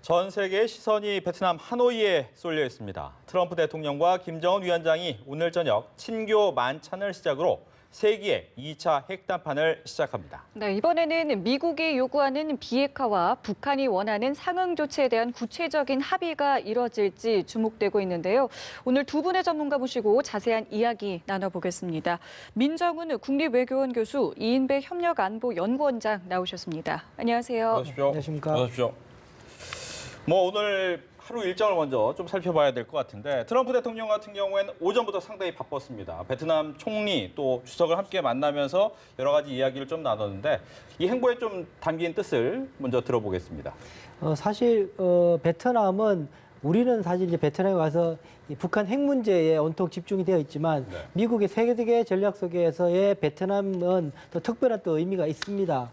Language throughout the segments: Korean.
전 세계의 시선이 베트남 하노이에 쏠려 있습니다. 트럼프 대통령과 김정은 위원장이 오늘 저녁 친교 만찬을 시작으로 세기의 2차 핵담판을 시작합니다. 네, 이번에는 미국이 요구하는 비핵화와 북한이 원하는 상응 조치에 대한 구체적인 합의가 이뤄질지 주목되고 있는데요. 오늘 두 분의 전문가 모시고 자세한 이야기 나눠보겠습니다. 민정훈 국립외교원 교수, 이인배 협력안보연구원장 나오셨습니다. 안녕하세요. 안녕하십시오. 안녕하십니까. 안녕하십시오. 오늘 하루 일정을 먼저 좀 살펴봐야 될 것 같은데 트럼프 대통령 같은 경우에는 오전부터 상당히 바빴습니다. 베트남 총리 또 주석을 함께 만나면서 여러 가지 이야기를 좀 나눴는데 이 행보에 좀 담긴 뜻을 먼저 들어보겠습니다. 사실 베트남은 우리는 사실 이제 베트남에 와서 이 북한 핵 문제에 온통 집중이 되어 있지만 미국의 세계 전략 속에서의 베트남은 더 특별한 또 의미가 있습니다.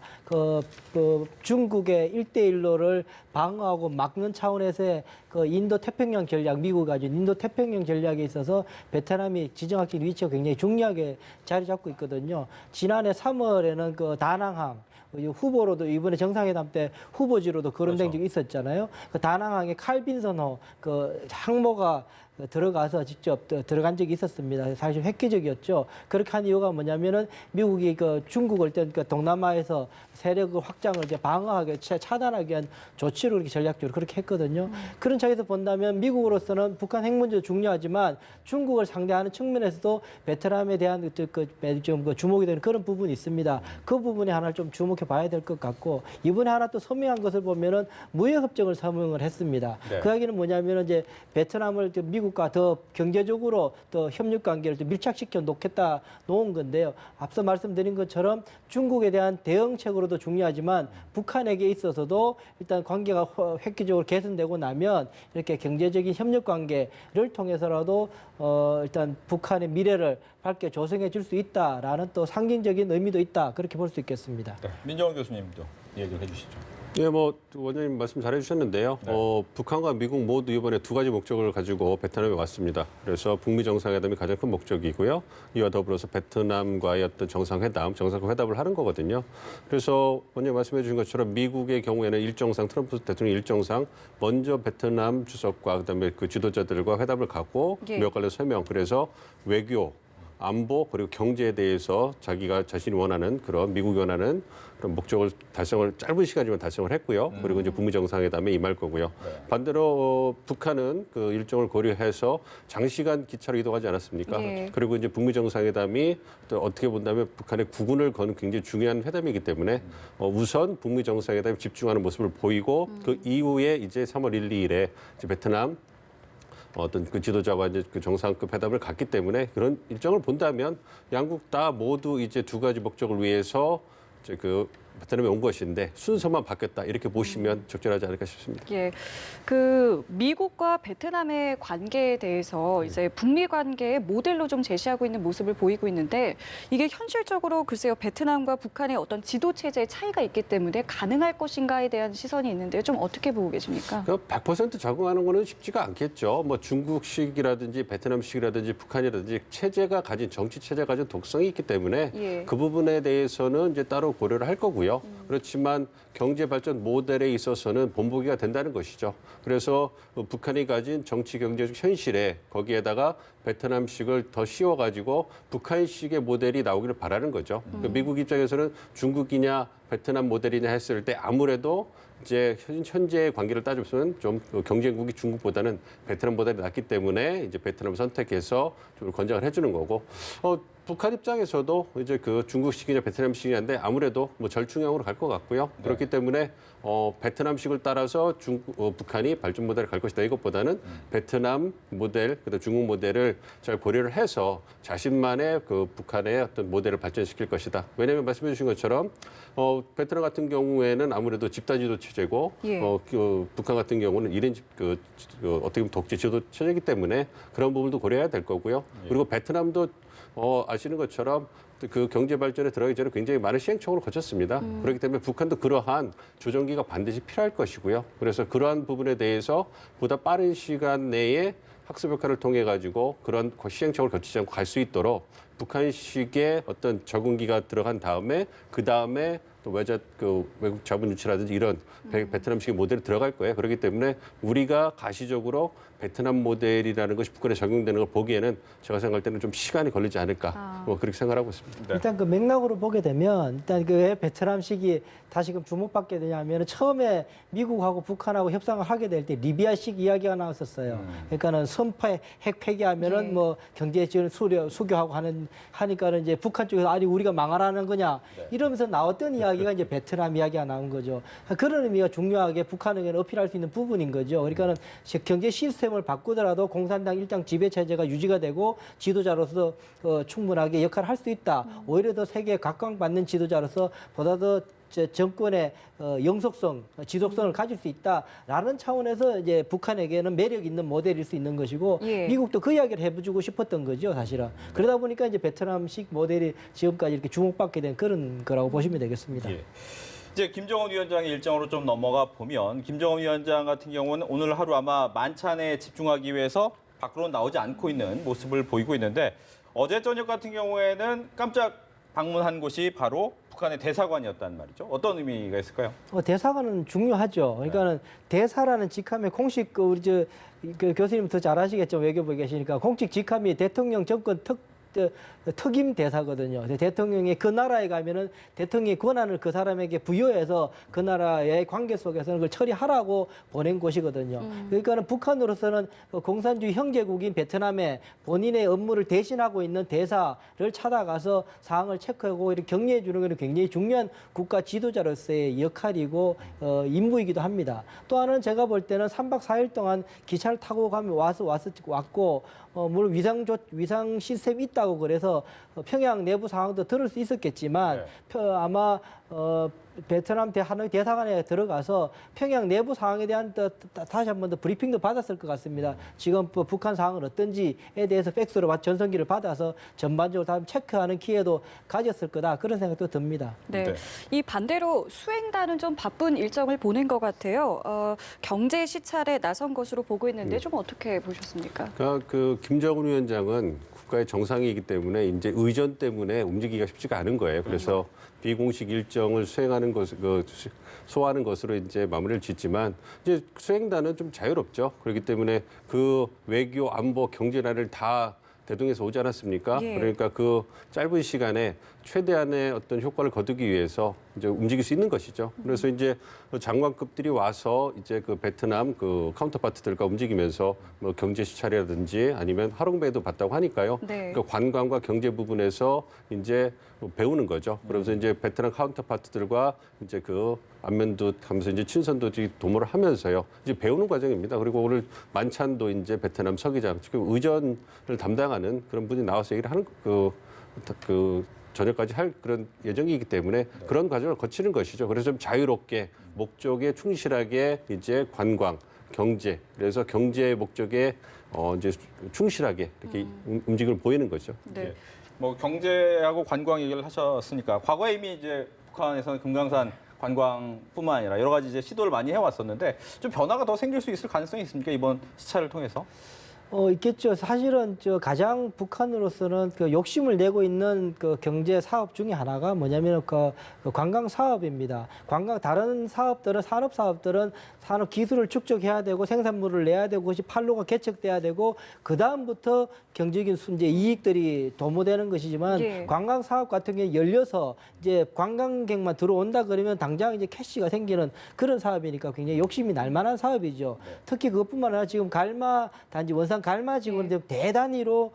중국의 1대1로를 방어하고 막는 차원에서의 인도 태평양 전략, 미국이 가진 인도 태평양 전략에 있어서 베트남이 지정학적 위치가 굉장히 중요하게 자리 잡고 있거든요. 지난해 3월에는 다낭항 후보로도 이번에 정상회담 때 후보지로도 거론된 적이 있었잖아요. 다낭항에 칼빈선호 항모가 들어가서 직접 들어간 적이 있었습니다. 사실 획기적이었죠. 그렇게 한 이유가 뭐냐면은 미국이 중국을 일단 동남아에서 세력의 확장을 이제 방어하게 차단하기 위한 조치로 이렇게 전략적으로 그렇게 했거든요. 그런 차에서 본다면 미국으로서는 북한 핵 문제도 중요하지만 중국을 상대하는 측면에서도 베트남에 대한 좀 주목이 되는 그런 부분이 있습니다. 그 부분에 하나 좀 주목해 봐야 될 것 같고 이번에 하나 또 서명한 것을 보면은 무역협정을 서명을 했습니다. 그 이야기는 뭐냐면은 이제 베트남을 미국과 더 경제적으로 더 협력 관계를 좀 밀착시켜 놓은 건데요. 앞서 말씀드린 것처럼 중국에 대한 대응책으로도 중요하지만 북한에게 있어서도 일단 관계가 획기적으로 개선되고 나면 이렇게 경제적인 협력 관계를 통해서라도 일단 북한의 미래를 밝게 조성해 줄 수 있다라는 또 상징적인 의미도 있다. 그렇게 볼 수 있겠습니다. 네, 민정훈 교수님도 얘기를 해주시죠. 네, 원장님 말씀 잘해주셨는데요. 북한과 미국 모두 이번에 두 가지 목적을 가지고 베트남에 왔습니다. 그래서 북미 정상회담이 가장 큰 목적이고요. 이와 더불어서 베트남과의 어떤 정상회담을 하는 거거든요. 그래서 원장님 말씀해 주신 것처럼 미국의 경우에는 일정상 트럼프 대통령 일정상 먼저 베트남 주석과 그다음에 그 지도자들과 회담을 갖고 무역 관련 서명, 그래서 외교, 안보 그리고 경제에 대해서 자신이 원하는 미국이 원하는 그런 목적을 짧은 시간이지만 달성을 했고요. 그리고 이제 북미 정상회담에 임할 거고요. 반대로 북한은 그 일정을 고려해서 장시간 기차로 이동하지 않았습니까? 그리고 이제 북미 정상회담이 또 어떻게 본다면 북한의 국운을 거는 굉장히 중요한 회담이기 때문에 우선 북미 정상회담에 집중하는 모습을 보이고 그 이후에 이제 3월 1, 2일에 이제 베트남 어떤 그 지도자와 이제 그 정상급 회담을 갖기 때문에 그런 일정을 본다면 양국 다 모두 이제 두 가지 목적을 위해서 이제 베트남에 온 것인데 순서만 바뀌었다 이렇게 보시면 적절하지 않을까 싶습니다. 예, 미국과 베트남의 관계에 대해서 이제 북미 관계의 모델로 좀 제시하고 있는 모습을 보이고 있는데 이게 현실적으로 글쎄요 베트남과 북한의 어떤 지도 체제의 차이가 있기 때문에 가능할 것인가에 대한 시선이 있는데 좀 어떻게 보고 계십니까? 100% 적응하는 거는 쉽지가 않겠죠. 중국식이라든지 베트남식이라든지 북한이라든지 정치 체제가 가진 독성이 있기 때문에 그 부분에 대해서는 이제 따로 고려를 할 거고요. 그렇지만 경제 발전 모델에 있어서는 본보기가 된다는 것이죠. 그래서 북한이 가진 정치 경제적 현실에 거기에다가 베트남식을 더 씌워가지고 북한식의 모델이 나오기를 바라는 거죠. 미국 입장에서는 중국이냐 베트남 모델이냐 했을 때 아무래도 이제 현재의 관계를 따지면 좀 경쟁국이 중국보다는 베트남 모델이 낫기 때문에 이제 베트남을 선택해서 좀 권장을 해주는 거고 북한 입장에서도 이제 중국식이냐 베트남식이냐인데 아무래도 절충형으로 갈 것 같고요. 그렇기 때문에 베트남식을 따라서 북한이 발전 모델을 갈 것이다. 이것보다는 베트남 모델, 그다음 중국 모델을 잘 고려를 해서 자신만의 북한의 어떤 모델을 발전시킬 것이다. 왜냐하면 말씀해 주신 것처럼 베트남 같은 경우에는 아무래도 집단지도 체제고 북한 같은 경우는 어떻게 보면 독재 지도 체제이기 때문에 그런 부분도 고려해야 될 거고요. 그리고 베트남도 아시는 것처럼 그 경제 발전에 들어가기 전에 굉장히 많은 시행착오를 거쳤습니다. 그렇기 때문에 북한도 그러한 조정기가 반드시 필요할 것이고요. 그래서 그러한 부분에 대해서 보다 빠른 시간 내에 학습 효과를 통해 가지고 그런 시행착오를 거치지 않고 갈 수 있도록 북한식의 어떤 적응기가 들어간 다음에 그 다음에 또 외국 자본 유치라든지 이런 베트남식의 모델이 들어갈 거예요. 그렇기 때문에 우리가 가시적으로 베트남 모델이라는 것이 북한에 적용되는 걸 보기에는 제가 생각할 때는 좀 시간이 걸리지 않을까 뭐 그렇게 생각하고 있습니다. 네. 일단 그 맥락으로 보게 되면 일단 그 왜 베트남식이 다시금 주목받게 되냐면 처음에 미국하고 북한하고 협상을 하게 될 때 리비아식 이야기가 나왔었어요. 그러니까는 선파 핵 폐기하면은 네. 뭐 경제 지원 수교하고 하니까는 이제 북한 쪽에서 아니 우리가 망하라는 거냐 이러면서 나왔던 이야기가 이제 베트남 이야기가 나온 거죠. 그런 의미가 중요하게 북한에게는 어필할 수 있는 부분인 거죠. 그러니까는 경제 시스템을 바꾸더라도 공산당 일당 지배 체제가 유지가 되고 지도자로서 충분하게 역할을 할 수 있다. 오히려 더 세계에 각광받는 지도자로서 보다 더 정권의 영속성, 지속성을 가질 수 있다라는 차원에서 이제 북한에게는 매력 있는 모델일 수 있는 것이고 예. 미국도 그 이야기를 해주고 싶었던 거죠, 사실은. 그러다 보니까 이제 베트남식 모델이 지금까지 이렇게 주목받게 된 그런 거라고 보시면 되겠습니다. 예. 이제 김정은 위원장의 일정으로 좀 넘어가 보면 김정은 위원장 같은 경우는 오늘 하루 아마 만찬에 집중하기 위해서 밖으로 나오지 않고 있는 모습을 보이고 있는데 어제 저녁 같은 경우에는 깜짝 방문한 곳이 바로 북한의 대사관이었단 말이죠. 어떤 의미가 있을까요? 대사관은 중요하죠. 그러니까는 대사라는 직함의 공식 우리 그 교수님 더 잘 아시겠죠. 외교부에 계시니까 공식 직함이 대통령 정권 특임 대사거든요. 대통령이 그 나라에 가면은 대통령의 권한을 그 사람에게 부여해서 그 나라의 관계 속에서는 그걸 처리하라고 보낸 곳이거든요. 그러니까는 북한으로서는 공산주의 형제국인 베트남에 본인의 업무를 대신하고 있는 대사를 찾아가서 사항을 체크하고 이렇게 격려해 주는 것은 굉장히 중요한 국가 지도자로서의 역할이고 임무이기도 합니다. 또 하나는 제가 볼 때는 3박 4일 동안 기차를 타고 가면 왔고 물론 위상 시스템이 있다고 그래서 평양 내부 상황도 들을 수 있었겠지만 아마 베트남 하노이 대사관에 들어가서 평양 내부 상황에 대한 다시 한 번 더 브리핑도 받았을 것 같습니다. 지금 북한 상황은 어떤지에 대해서 팩스로 전성기를 받아서 전반적으로 다 체크하는 기회도 가졌을 거다 그런 생각도 듭니다. 네. 네. 이 반대로 수행단은 좀 바쁜 일정을 보낸 것 같아요. 경제 시찰에 나선 것으로 보고 있는데 좀 어떻게 보셨습니까? 그러니까 그 김정은 위원장은 국가의 정상이기 때문에 이제 의전 때문에 움직이기가 쉽지가 않은 거예요. 그래서 비공식 일정을 수행하는 소화하는 것으로 이제 마무리를 짓지만 이제 수행단은 좀 자유롭죠. 그렇기 때문에 그 외교, 안보, 경제난을 다 대동해서 오지 않았습니까? 예. 그러니까 그 짧은 시간에 최대한의 어떤 효과를 거두기 위해서 이제 움직일 수 있는 것이죠. 그래서 이제 장관급들이 와서 이제 그 베트남 그 카운터파트들과 움직이면서 뭐 경제 시찰이라든지 아니면 화롱배도 봤다고 하니까요. 네. 그러니까 관광과 경제 부분에서 이제 배우는 거죠. 그러면서 이제 베트남 카운터파트들과 이제 그 안면도 하면서 이제 친선도 도모를 하면서요. 이제 배우는 과정입니다. 그리고 오늘 만찬도 이제 베트남 서기장, 지금 의전을 담당하는 그런 분이 나와서 얘기를 하는 저녁까지 할 그런 예정이기 때문에 그런 과정을 거치는 것이죠. 그래서 좀 자유롭게 목적에 충실하게 이제 관광, 경제, 그래서 경제 목적에 이제 충실하게 이렇게 움직임을 보이는 거죠. 네. 뭐 경제하고 관광 얘기를 하셨으니까 과거에 이미 이제 북한에서는 금강산 관광뿐만 아니라 여러 가지 이제 시도를 많이 해왔었는데 좀 변화가 더 생길 수 있을 가능성이 있습니까? 이번 시찰을 통해서? 있겠죠. 사실은 가장 북한으로서는 그 욕심을 내고 있는 그 경제 사업 중에 하나가 뭐냐면 그 관광 사업입니다. 다른 사업들은 산업 사업들은 산업 기술을 축적해야 되고 생산물을 내야 되고 그것이 판로가 개척돼야 되고 그 다음부터 경제적인 이제 이익들이 도모되는 것이지만 예. 관광 사업 같은 경우 열려서 이제 관광객만 들어온다 그러면 당장 이제 캐시가 생기는 그런 사업이니까 굉장히 욕심이 날 만한 사업이죠. 특히 그것뿐만 아니라 지금 단지 원산 갈마지구는 대단위로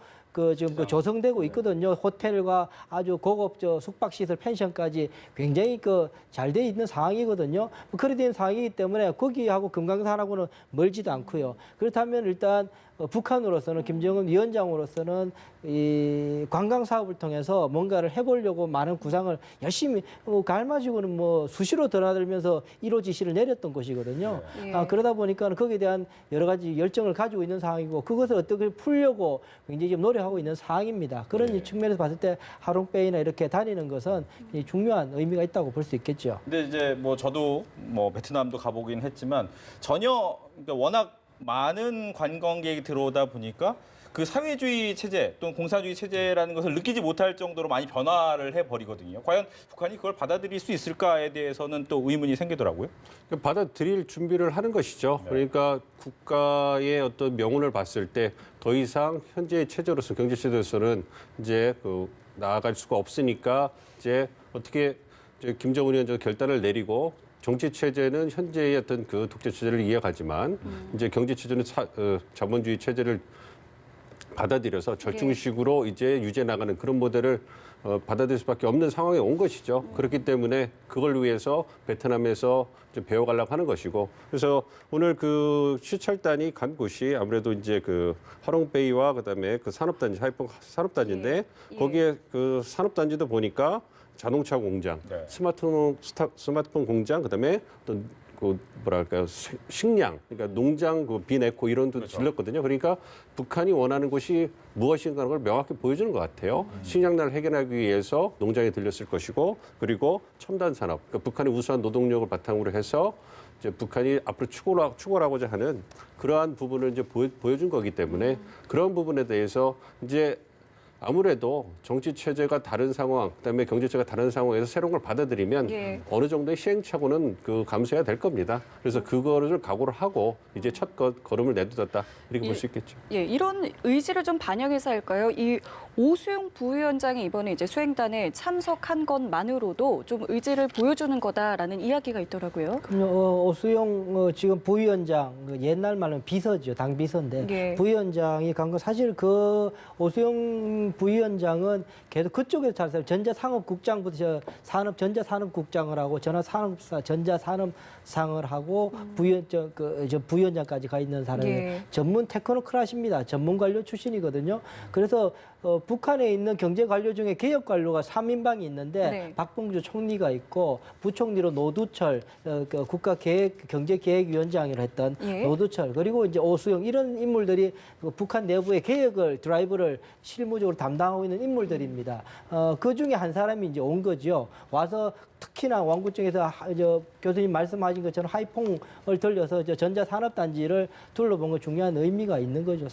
지금 조성되고 있거든요. 호텔과 아주 고급 숙박시설 펜션까지 굉장히 잘 돼 있는 상황이거든요. 그래 된 상황이기 때문에 거기하고 금강산하고는 멀지도 않고요. 그렇다면 일단 북한으로서는 김정은 위원장으로서는 이 관광 사업을 통해서 뭔가를 해보려고 많은 구상을 열심히 갈마지구는 뭐 수시로 드나들면서 1호 지시를 내렸던 곳이거든요. 예. 그러다 보니까 거기에 대한 여러 가지 열정을 가지고 있는 상황이고 그것을 어떻게 풀려고 굉장히 지금 노력하고 있는 상황입니다. 그런 측면에서 봤을 때 하롱베이나 이렇게 다니는 것은 굉장히 중요한 의미가 있다고 볼 수 있겠죠. 근데 이제 뭐 저도 뭐 베트남도 가보긴 했지만 전혀 그러니까 워낙 많은 관광객이 들어오다 보니까 그 사회주의 체제 또는 공산주의 체제라는 것을 느끼지 못할 정도로 많이 변화를 해버리거든요. 과연 북한이 그걸 받아들일 수 있을까에 대해서는 또 의문이 생기더라고요. 받아들일 준비를 하는 것이죠. 그러니까 국가의 어떤 명운을 봤을 때 더 이상 현재의 체제로서 경제 체제로서는 이제 나아갈 수가 없으니까 이제 어떻게 이제 김정은 위원장 결단을 내리고 정치 체제는 현재의 어떤 그 독재 체제를 이어가지만 이제 경제 체제는 자본주의 체제를 받아들여서 절충식으로 이제 유지해 나가는 그런 모델을 받아들일 수밖에 없는 상황에 온 것이죠. 그렇기 때문에 그걸 위해서 베트남에서 좀 배워가려고 하는 것이고, 그래서 오늘 그 시찰단이 간 곳이 아무래도 이제 그 하롱베이와 그다음에 그 산업단지 하이펑 산업단지인데 거기에 그 산업단지도 보니까 자동차 공장, 스마트폰 공장, 그다음에 어떤 그 뭐랄까요 식량, 그러니까 농장, 그 비네코 이런 도 질렀거든요. 그러니까 북한이 원하는 것이 무엇인가를 걸 명확히 보여주는 것 같아요. 식량난을 해결하기 위해서 농장에 들렸을 것이고, 그리고 첨단 산업, 그러니까 북한의 우수한 노동력을 바탕으로 해서 이제 북한이 앞으로 추구하고자 하는 그러한 부분을 이제 보여준 거기 때문에 그런 부분에 대해서 이제 아무래도 정치 체제가 다른 상황, 그다음에 경제 체제가 다른 상황에서 새로운 걸 받아들이면 어느 정도의 시행착오는 감수해야 될 겁니다. 그래서 그거를 각오를 하고 이제 첫 걸음을 내딛었다 이렇게 볼 수 있겠죠. 이런 의지를 좀 반영해서 할까요? 이 오수용 부위원장이 이번에 이제 수행단에 참석한 것만으로도 좀 의지를 보여주는 거다라는 이야기가 있더라고요. 그럼요. 오수용 지금 부위원장 옛날 말로 비서죠. 당 비서인데 부위원장이 간 거 사실 그 오수용 부위원장은 계속 그쪽에서 잘 살아요. 전자산업국장부터 전자산업국장을 하고 전자산업상을 하고 부위원장까지 가 있는 사람이 전문 테크노크라시입니다. 전문 관료 출신이거든요. 그래서 북한에 있는 경제 관료 중에 개혁 관료가 3인방이 있는데 박봉주 총리가 있고 부총리로 노두철 국가경제기획위원장을 했던 노두철, 그리고 이제 오수영, 이런 인물들이 북한 내부의 개혁을 드라이브를 실무적으로 담당하고 있는 인물들입니다. 그 중에 한 사람이 이제 온 거죠. 와서 특히나 왕구청에서 교수님 말씀하신 것처럼 하이퐁을 돌려서 전자산업단지를 둘러본 건 중요한 의미가 있는 거죠.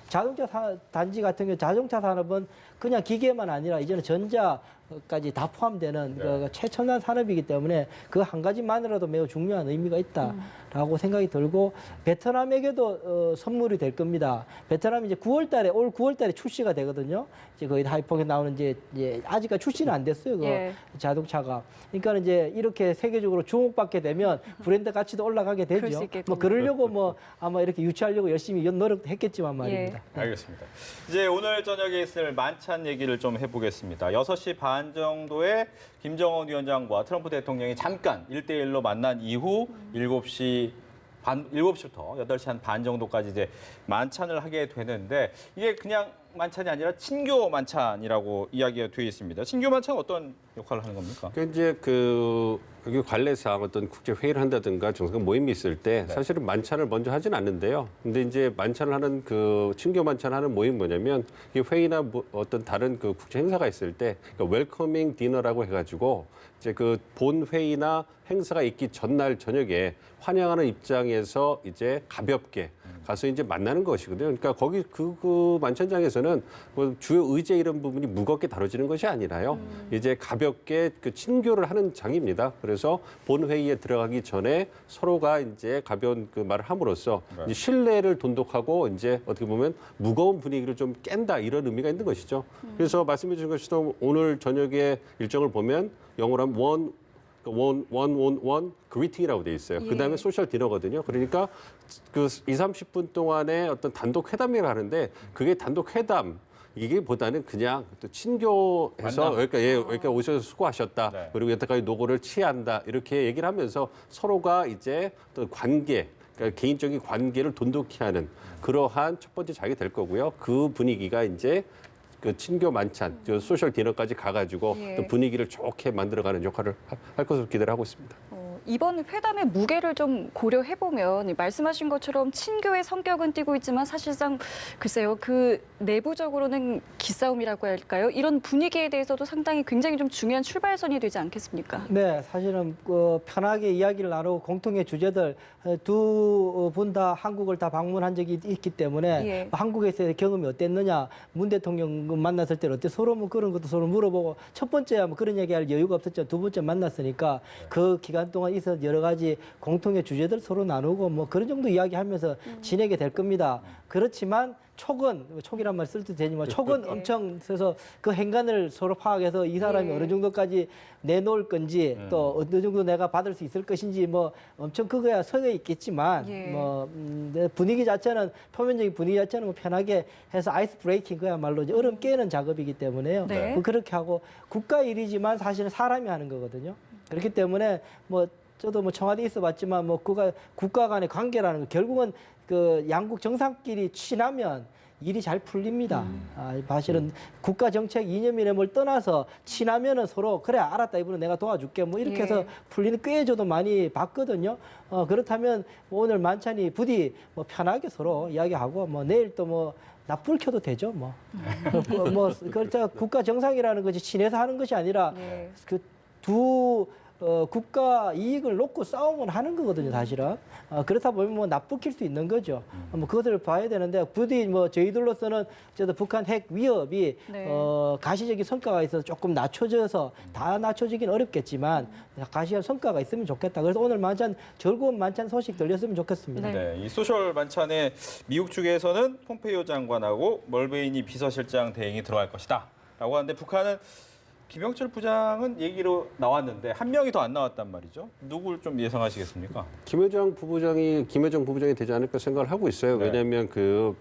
자동차 단지 같은 경우 자동차 산업은 그냥 기계만 아니라 이제는 전자까지 다 포함되는 그 최첨단 산업이기 때문에 그 한 가지만으로도 매우 중요한 의미가 있다라고 생각이 들고, 베트남에게도 선물이 될 겁니다. 베트남이 이제 올 9월달에 출시가 되거든요. 이제 거의 하이퐁에 나오는 이제 아직까지 출시는 안 됐어요. 자동차가. 그러니까 이제 이렇게 세계적으로 주목받게 되면 브랜드 가치도 올라가게 되죠. 그러려고 아마 이렇게 유치하려고 열심히 노력했겠지만 말입니다. 알겠습니다. 이제 오늘 저녁에 있을 만찬 얘기를 좀 해보겠습니다. 6시 반 정도에 김정은 위원장과 트럼프 대통령이 잠깐 1대1로 만난 이후 7시부터 8시 한 반 정도까지 이제 만찬을 하게 되는데, 이게 그냥 만찬이 아니라 친교 만찬이라고 이야기가 되어 있습니다. 친교 만찬은 어떤 역할을 하는 겁니까? 그러니까 이제 여기 관례상 어떤 국제 회의를 한다든가 정상 모임이 있을 때 사실은 만찬을 먼저 하진 않는데요. 근데 이제 만찬을 하는 친교 만찬하는 모임이 뭐냐면, 이 회의나 어떤 다른 국제 행사가 있을 때 웰커밍 디너라고 해가지고 이제 본 회의나 행사가 있기 전날 저녁에 환영하는 입장에서 이제 가볍게 가서 이제 만나는 것이거든요. 그러니까 거기 그 만찬장에서는 주요 의제 이런 부분이 무겁게 다뤄지는 것이 아니라요. 이제 가볍게 친교를 하는 장입니다. 그래서 본 회의에 들어가기 전에 서로가 이제 가벼운 말을 함으로써 이제 신뢰를 돈독하고 이제 어떻게 보면 무거운 분위기를 좀 깬다, 이런 의미가 있는 것이죠. 그래서 말씀해 주신 것처럼 오늘 저녁에 일정을 보면 영어로 하면 원 그리팅이라고 돼 있어요. 그다음에 소셜 디너거든요. 그러니까 20-30분 동안의 어떤 단독 회담이라고 하는데, 그게 단독 회담 이게보다는 그냥 또 친교해서 여기까지 오셔서 수고하셨다. 그리고 여태까지 노고를 취한다. 이렇게 얘기를 하면서 서로가 이제 또 관계, 그러니까 개인적인 관계를 돈독히 하는 그러한 첫 번째 장이 될 거고요. 그 분위기가 이제 친교 만찬, 소셜 디너까지 가가지고 또 분위기를 좋게 만들어가는 역할을 할 것으로 기대를 하고 있습니다. 이번 회담의 무게를 좀 고려해 보면 말씀하신 것처럼 친교의 성격은 띠고 있지만 사실상 글쎄요 그 내부적으로는 기싸움이라고 할까요? 이런 분위기에 대해서도 상당히 굉장히 좀 중요한 출발선이 되지 않겠습니까? 네, 사실은 편하게 이야기를 나누고 공통의 주제들 두 분 다 한국을 다 방문한 적이 있기 때문에 예. 한국에서의 경험이 어땠느냐, 문 대통령 만났을 때 어때 서로 뭐 그런 것도 서로 물어보고 첫 번째야 뭐 그런 얘기할 여유가 없었죠. 두 번째 만났으니까 그 기간 동안 있어 여러 가지 공통의 주제들 서로 나누고 뭐 그런 정도 이야기하면서 지내게 될 겁니다. 그렇지만 촉이란 말 쓸 때 되지만 촉은 예. 엄청 써서 그 행간을 서로 파악해서 이 사람이 예. 어느 정도까지 내놓을 건지 또 어느 정도 내가 받을 수 있을 것인지 뭐 엄청 그거야 서 있겠지만 예. 분위기 자체는 표면적인 분위기 자체는 뭐 편하게 해서 아이스 브레이킹 그야말로 이제 얼음 깨는 작업이기 때문에요. 네. 뭐 그렇게 하고 국가 일이지만 사실은 사람이 하는 거거든요. 그렇기 때문에 뭐 저도 뭐 청와대에 있어봤지만 뭐 국가 간의 관계라는 거 결국은 그 양국 정상끼리 친하면 일이 잘 풀립니다. 사실은 국가 정책 이념이념을 떠나서 친하면은 서로 그래 알았다 이번에 내가 도와줄게 뭐 이렇게 해서 풀리는 꽤 저도 많이 봤거든요. 그렇다면 뭐 오늘 만찬이 부디 뭐 편하게 서로 이야기하고 뭐 내일 또 뭐 납불 켜도 되죠 뭐. 그렇죠. 국가 정상이라는 것이 친해서 하는 것이 아니라 예. 그두 국가 이익을 놓고 싸움을 하는 거거든요, 사실은. 그렇다 보면 뭐 나쁘킬 수 있는 거죠. 뭐 그것을 봐야 되는데 부디 뭐 저희들로서는 저도 북한 핵 위협이 네. 가시적인 성과가 있어서 조금 낮춰져서 다 낮춰지긴 어렵겠지만 가시적 성과가 있으면 좋겠다. 그래서 오늘 만찬 즐거운 만찬 소식 들렸으면 좋겠습니다. 네. 네, 이 소셜 만찬에 미국 측에서는 폼페이오 장관하고 멀베이니 비서실장 대행이 들어갈 것이다라고 하는데 북한은 김영철 부장은 얘기로 나왔는데 한 명이 더 안 나왔단 말이죠. 누굴 좀 예상하시겠습니까? 김여정 부부장이 되지 않을까 생각을 하고 있어요. 네. 왜냐하면 그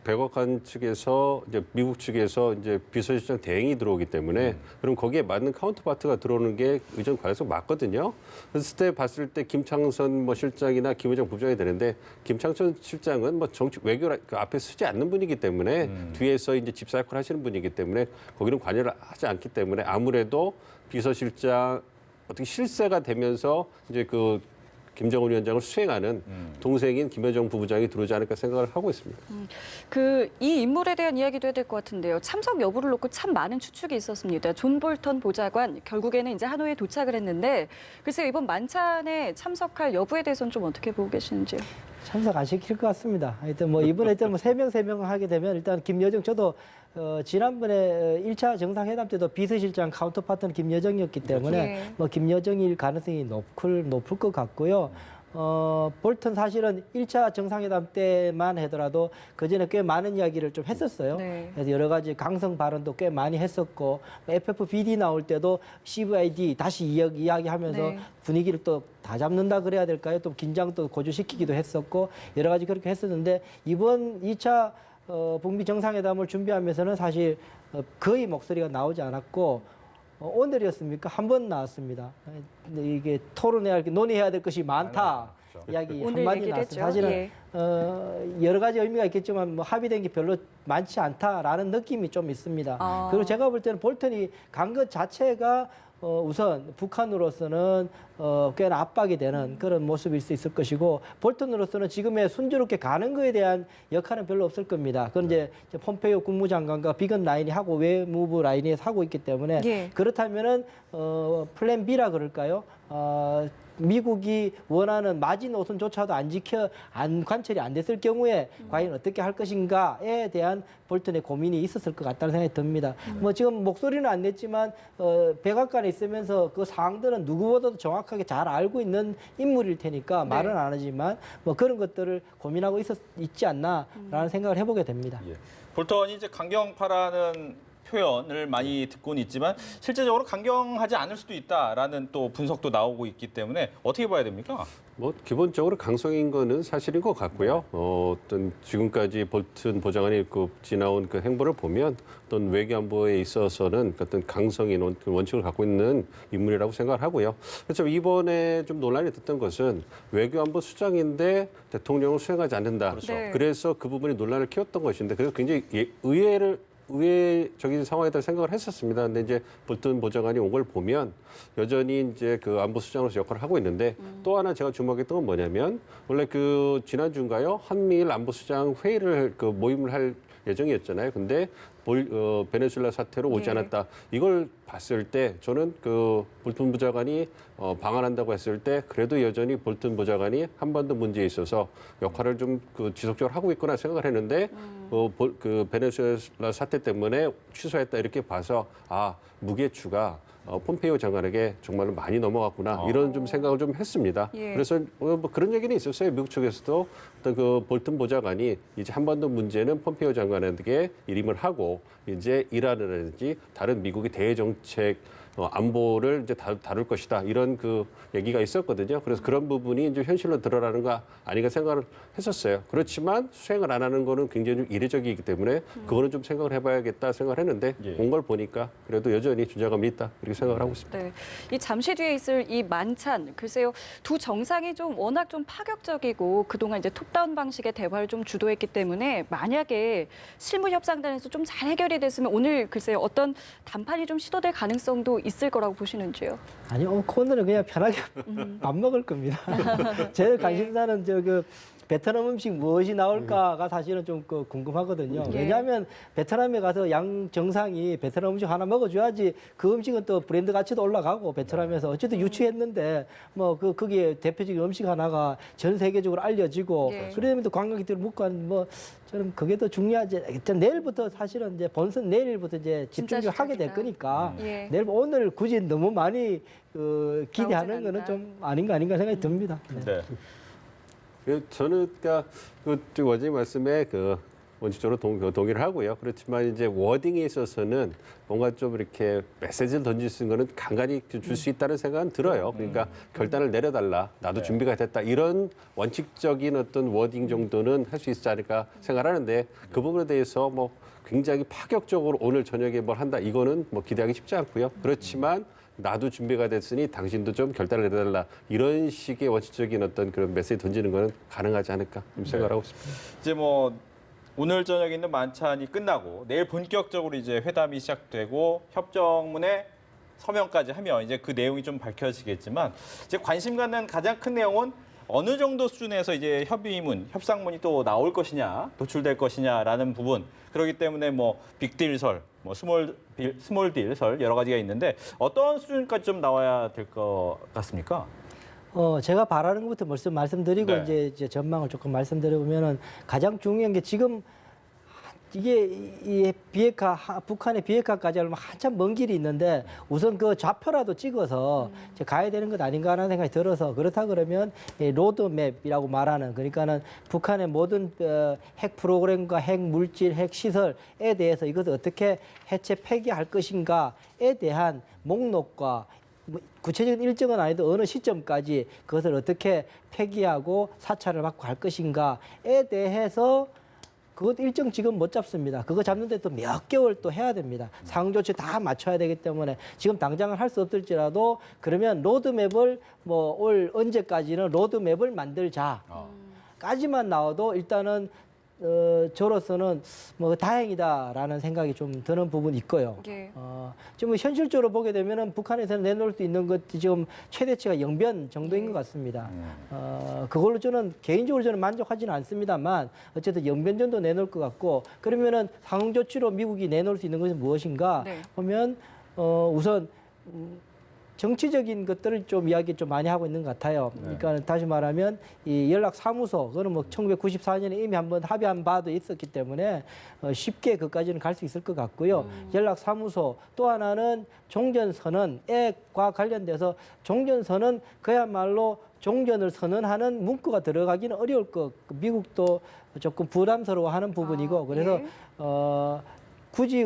백악관 측에서 이제 미국 측에서 이제 비서실장 대행이 들어오기 때문에 그럼 거기에 맞는 카운터파트가 들어오는 게 의전 관해서 맞거든요. 그랬을 때 봤을 때 김창선 뭐 실장이나 김여정 부부장이 되는데 김창선 실장은 뭐 정치 외교 그 앞에 서지 않는 분이기 때문에 뒤에서 이제 집사역을 하시는 분이기 때문에 거기는 관여를 하지 않기 때문에 아무래도 비서실장 어떻게 실세가 되면서 이제 그 김정은 위원장을 수행하는 동생인 김여정 부부장이 들어오지 않을까 생각을 하고 있습니다. 이 인물에 대한 이야기도 해야 될 것 같은데요. 참석 여부를 놓고 참 많은 추측이 있었습니다. 존 볼턴 보좌관 결국에는 이제 하노이에 도착을 했는데 글쎄 이번 만찬에 참석할 여부에 대해서는 좀 어떻게 보고 계시는지요? 참석 안 시킬 것 같습니다. 하여튼 뭐 이번에 일단 뭐 3명 하게 되면 일단 김여정 저도 지난번에 1차 정상회담 때도 비서실장 카운터파트는 김여정이었기 때문에 네. 뭐 김여정일 가능성이 높을 것 같고요. 볼턴 사실은 1차 정상회담 때만 하더라도 그전에 꽤 많은 이야기를 좀 했었어요. 네. 그래서 여러 가지 강성 발언도 꽤 많이 했었고 FFBD 나올 때도 CVID 다시 이야기하면서 네. 분위기를 또 다 잡는다 그래야 될까요? 또 긴장도 고조시키기도 했었고 여러 가지 그렇게 했었는데 이번 2차 북미 정상회담을 준비하면서는 사실 거의 목소리가 나오지 않았고 오늘이었습니까? 한 번 나왔습니다. 근데 이게 토론해야 할 게 논의해야 될 것이 많다. 이야기 오늘 한마디 얘기를 나왔어요. 했죠. 사실은 예. 여러 가지 의미가 있겠지만 뭐 합의된 게 별로 많지 않다라는 느낌이 좀 있습니다. 아. 그리고 제가 볼 때는 볼턴이 간 것 자체가 우선 북한으로서는 꽤나 압박이 되는 그런 모습일 수 있을 것이고 볼턴으로서는 지금의 순조롭게 가는 거에 대한 역할은 별로 없을 겁니다. 그건 이제 폼페이오 국무장관과 비건 라인이 하고 외무부 라인이 하고 있기 때문에 예. 그렇다면은 플랜 B라 그럴까요? 미국이 원하는 마지노선조차도 관철이 안 됐을 경우에 과연 어떻게 할 것인가에 대한 볼턴의 고민이 있었을 것 같다는 생각이 듭니다. 뭐 지금 목소리는 안 냈지만 백악관에 있으면서 그 사항들은 누구보다도 정확하게 잘 알고 있는 인물일 테니까 말은 안 하지만 뭐 그런 것들을 고민하고 있지 않나라는 생각을 해보게 됩니다. 예. 볼턴이 이제 강경파라는 표현을 많이 듣고는 있지만 실제적으로 강경하지 않을 수도 있다라는 또 분석도 나오고 있기 때문에 어떻게 봐야 됩니까? 뭐 기본적으로 강성인 거는 사실인 것 같고요. 어떤 지금까지 볼튼 보좌관이 지나온 그 행보를 보면 어떤 외교안보에 있어서는 어떤 강성인 원칙을 갖고 있는 인물이라고 생각을 하고요. 그렇죠. 이번에 좀 논란이 됐던 것은 외교안보 수장인데 대통령을 수행하지 않는다. 그렇죠. 네. 그래서 그 부분이 논란을 키웠던 것인데 그래서 굉장히 의외적인 상황이다 생각을 했었습니다. 근데 이제 볼튼 보좌관이 온 걸 보면 여전히 이제 그 안보수장으로서 역할을 하고 있는데 또 하나 제가 주목했던 건 뭐냐면 원래 그 지난주인가요? 한미일 안보수장 회의를 그 모임을 할 예정이었잖아요. 근데 베네수엘라 사태로 오지 않았다. 이걸 봤을 때 저는 그 볼튼 보좌관이 방한한다고 했을 때 그래도 여전히 볼튼 보좌관이 한반도 문제에 있어서 역할을 좀 그 지속적으로 하고 있구나 생각을 했는데 그 베네수엘라 사태 때문에 취소했다 이렇게 봐서 무게추가 폼페이오 장관에게 정말로 많이 넘어갔구나 이런 좀 생각을 좀 했습니다. 예. 그래서 뭐 그런 얘기는 있었어요. 미국 쪽에서도 어떤 그 볼튼 보좌관이 이제 한반도 문제는 폼페이오 장관에게 일임을 하고 이제 이란이라든지 다른 미국의 대외 정책 안보를 이제 다룰 것이다 이런 그 얘기가 있었거든요. 그래서 그런 부분이 이제 현실로 드러나는 거 아닌가 생각을 했었어요. 그렇지만 수행을 안 하는 거는 굉장히 좀 이례적이기 때문에 그거는 좀 생각을 해봐야겠다 생각을 했는데 온 걸 보니까 그래도 여전히 존재감이 있다 이렇게 생각을 하고 있습니다. 네, 이 잠시 뒤에 있을 이 만찬, 글쎄요, 두 정상이 좀 워낙 좀 파격적이고 그동안 이제 톱다운 방식의 대화를 좀 주도했기 때문에 만약에 실무 협상단에서 좀 잘 해결이 됐으면 오늘 글쎄요 어떤談판이 좀 시도될 가능성도 있을 거라고 보시는지요? 아니요, 오늘은 그냥 편하게 밥 먹을 겁니다. 제 관심사는 그 베트남 음식 무엇이 나올까가 사실은 좀 궁금하거든요. 예. 왜냐하면 베트남에 가서 양 정상이 베트남 음식 하나 먹어줘야지 그 음식은 또 브랜드 가치도 올라가고 베트남에서 어쨌든 유치했는데 뭐 거기에 대표적인 음식 하나가 전 세계적으로 알려지고 예. 그러면 또 관광객들을 묵고 하는 뭐 저는 그게 더 중요하지. 일단 내일부터 사실은 이제 본선 내일부터 이제 집중적으로 하게 될 거니까 예. 내일 오늘 굳이 너무 많이 기대하는 나오진 거는 않다. 좀 아닌가 생각이 듭니다. 네. 네. 저는 그러니까 그 원장님 말씀에 그 원칙적으로 동의를 하고요. 그렇지만 이제 워딩에 있어서는 뭔가 좀 이렇게 메시지를 던질 수 있는 거는 간간히 줄 수 있다는 생각은 들어요. 그러니까 결단을 내려달라. 나도 준비가 됐다. 이런 원칙적인 어떤 워딩 정도는 할 수 있지 않을까 생각하는데 그 부분에 대해서 뭐 굉장히 파격적으로 오늘 저녁에 뭘 한다. 이거는 뭐 기대하기 쉽지 않고요. 그렇지만 나도 준비가 됐으니 당신도 좀 결단을 내려달라. 이런 식의 원칙적인 어떤 그런 메시지 던지는 거는 가능하지 않을까 생각을 하고 있습니다. 이제 뭐 오늘 저녁에 있는 만찬이 끝나고 내일 본격적으로 이제 회담이 시작되고 협정문에 서명까지 하면 이제 그 내용이 좀 밝혀지겠지만 이제 관심 갖는 가장 큰 내용은 어느 정도 수준에서 이제 협의문, 협상문이 또 나올 것이냐, 도출될 것이냐라는 부분. 그렇기 때문에 뭐 빅딜설, 뭐 스몰딜설 여러 가지가 있는데 어떤 수준까지 좀 나와야 될 것 같습니까? 제가 바라는 것부터 말씀드리고 네. 이제 전망을 조금 말씀드려보면은 가장 중요한 게 지금 이게 이 북한의 비핵화까지 하려면 한참 먼 길이 있는데 우선 그 좌표라도 찍어서 이제 가야 되는 것 아닌가 하는 생각이 들어서 그렇다 그러면 이 로드맵이라고 말하는 그러니까는 북한의 모든 핵 프로그램과 핵 물질, 핵 시설에 대해서 이것을 어떻게 해체 폐기할 것인가에 대한 목록과 구체적인 일정은 아니도 어느 시점까지 그것을 어떻게 폐기하고 사찰을 받고 할 것인가에 대해서 그것 일정 지금 못 잡습니다. 그거 잡는데 또 몇 개월 또 해야 됩니다. 상응 조치 다 맞춰야 되기 때문에 지금 당장은 할 수 없을지라도 그러면 로드맵을 뭐 올 언제까지는 로드맵을 만들자. 까지만 나와도 일단은 저로서는 뭐 다행이다라는 생각이 좀 드는 부분이 있고요. 예. 지금 현실적으로 보게 되면은 북한에서 내놓을 수 있는 것이 지금 최대치가 영변 정도인 것 같습니다. 그걸로 저는 개인적으로 저는 만족하지는 않습니다만 어쨌든 영변 정도 내놓을 것 같고 그러면은 상응 조치로 미국이 내놓을 수 있는 것은 무엇인가 네. 보면 우선 정치적인 것들을 좀 이야기 좀 많이 하고 있는 것 같아요. 그러니까 다시 말하면 이 연락사무소, 그거는 뭐 1994년에 이미 한번 합의한 바도 있었기 때문에 쉽게 그까지는 갈 수 있을 것 같고요. 연락사무소, 또 하나는 종전선언과 관련돼서 종전선언 그야말로 종전을 선언하는 문구가 들어가기는 어려울 것, 미국도 조금 부담스러워하는 부분이고 그래서 굳이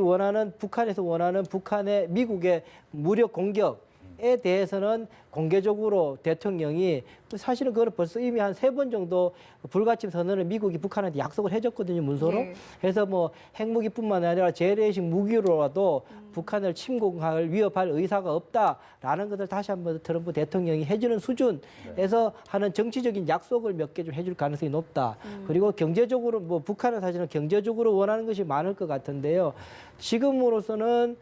북한에서 원하는 북한의 미국의 무력 공격 이상에 대해서는 공개적으로 대통령이 사실은 그걸 벌써 이미 한 3번 정도 불가침 선언을 미국이 북한한테 약속을 해줬거든요, 문서로. 예. 그래서 뭐 핵무기뿐만 아니라 재래식 무기로라도 북한을 침공할 위협할 의사가 없다라는 것을 다시 한번 트럼프 대통령이 해주는 수준에서 하는 정치적인 약속을 몇 개 좀 해줄 가능성이 높다. 그리고 경제적으로 뭐 북한은 사실은 경제적으로 원하는 것이 많을 것 같은데요. 지금으로서는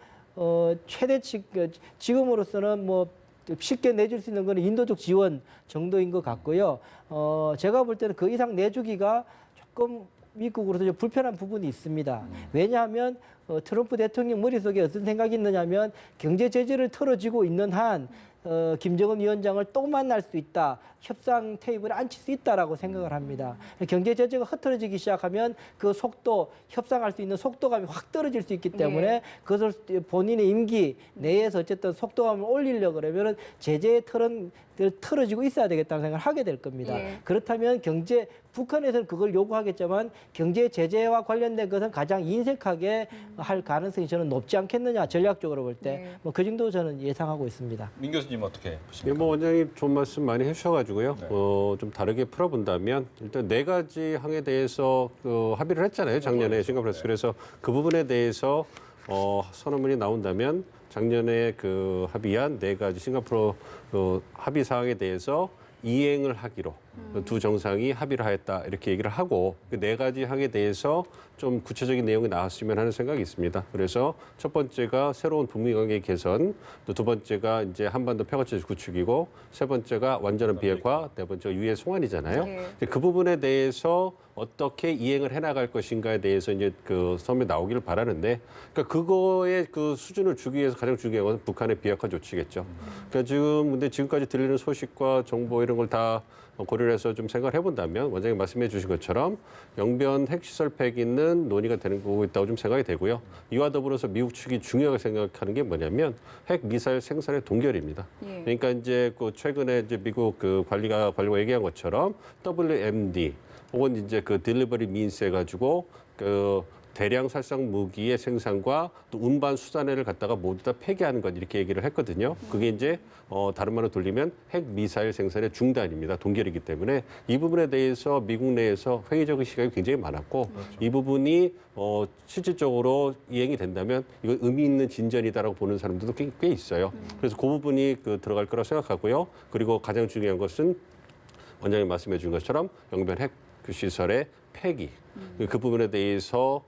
지금으로서는 뭐 쉽게 내줄 수 있는 건 인도적 지원 정도인 것 같고요. 제가 볼 때는 그 이상 내주기가 조금 미국으로서 좀 불편한 부분이 있습니다. 왜냐하면 트럼프 대통령 머릿속에 어떤 생각이 있느냐면 경제 제재를 털어지고 있는 한 김정은 위원장을 또 만날 수 있다. 협상 테이블에 앉힐 수 있다라고 생각을 합니다. 경제 제재가 흐트러지기 시작하면 그 속도, 협상할 수 있는 속도감이 확 떨어질 수 있기 때문에 그것을 본인의 임기 내에서 어쨌든 속도감을 올리려고 그러면은 제재의 틀은 틀어지고 있어야 되겠다는 생각을 하게 될 겁니다. 그렇다면 북한에서는 그걸 요구하겠지만 경제 제재와 관련된 것은 가장 인색하게 할 가능성이 저는 높지 않겠느냐, 전략적으로 볼 때. 뭐 그 정도 저는 예상하고 있습니다. 민 교수님 어떻게 예, 보십니까? 뭐 원장님 좋은 말씀 많이 해주셔가지고요. 네. 좀 다르게 풀어본다면 일단 4가지 항에 대해서 합의를 했잖아요. 작년에 싱가포르에서. 그래서 그 부분에 대해서 선언문이 나온다면 작년에 합의한 4가지 싱가포르 합의 사항에 대해서 이행을 하기로 두 정상이 합의를 하였다 이렇게 얘기를 하고 그 4가지 항에 대해서 좀 구체적인 내용이 나왔으면 하는 생각이 있습니다. 그래서 첫 번째가 새로운 북미 관계 개선, 또 두 번째가 이제 한반도 평화체제 구축이고 세 번째가 완전한 비핵화, 네 번째가 유해 송환이잖아요. 그 부분에 대해서 어떻게 이행을 해나갈 것인가에 대해서 이제 선언이 나오기를 바라는데, 그러니까 그거의 그 수준을 주기 위해서 가장 중요한 것은 북한의 비핵화 조치겠죠. 그러니까 근데 지금까지 들리는 소식과 정보 이런 걸 다 고려를 해서 좀 생각을 해본다면 원장님 말씀해 주신 것처럼 영변 핵시설 폐기는 논의가 되는 거고 있다고 좀 생각이 되고요. 이와 더불어서 미국 측이 중요하게 생각하는 게 뭐냐면 핵 미사일 생산의 동결입니다. 그러니까 이제 최근에 이제 미국 관리가 얘기한 것처럼 WMD 혹은 이제 딜리버리 민스 해가지고 대량 살상 무기의 생산과 또 운반 수단을 갖다가 모두 다 폐기하는 것 이렇게 얘기를 했거든요. 그게 이제 다른 말로 돌리면 핵 미사일 생산의 중단입니다. 동결이기 때문에 이 부분에 대해서 미국 내에서 회의적인 시각이 굉장히 많았고 이 부분이 실질적으로 이행이 된다면 이거 의미 있는 진전이다라고 보는 사람들도 꽤 있어요. 그래서 그 부분이 들어갈 거라고 생각하고요. 그리고 가장 중요한 것은 원장님 말씀해 준 것처럼 영변 핵 시설의 폐기. 그 부분에 대해서